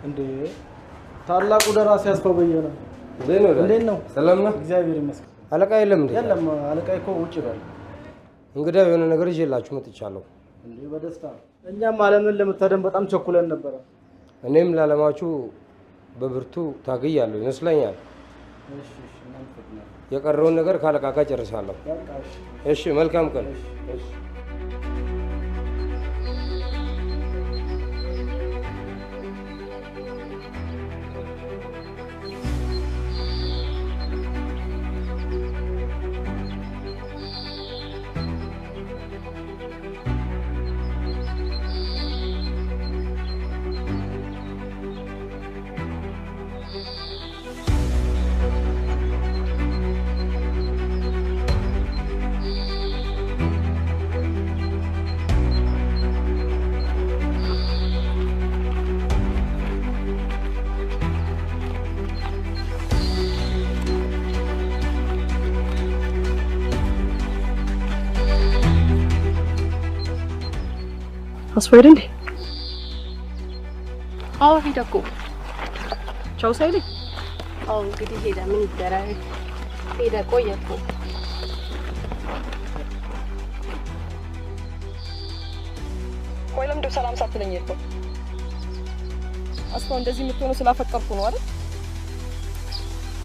እንዴ ታላቁ ደራሲ ያስፈበየና እንዴት ነው? ሰላም ነው? እግዚአብሔር ይመስገን። አለቃ የለም እንዴ? የለም አለቃ እኮ ውጭ ነው። እንግዲህ የሆነ ነገር ይዤላችሁ መጥቻለሁ። እንዴ በደስታ እኛም ዓለምን ለመታደም በጣም ቸኩለን ነበር። እኔም ለዓለማችሁ በብርቱ ታግያለሁ ይመስለኛል። እሺ የቀረውን ነገር ካለቃ ጋር ጨርሳለሁ። እሺ መልካም ቀን። እሺ አስፈሪ እንዴ? አዎ ሄደ እኮ ቻው ሳይልኝ። አዎ እንግዲህ ሄደ። ምን ይደረግ? ሄደ ቆየ እኮ። ቆይ ለምንድን ሰላም ሳትለኝ ሄድከው? አስፋው እንደዚህ የምትሆነው ስላፈቀርኩ ነው አይደል?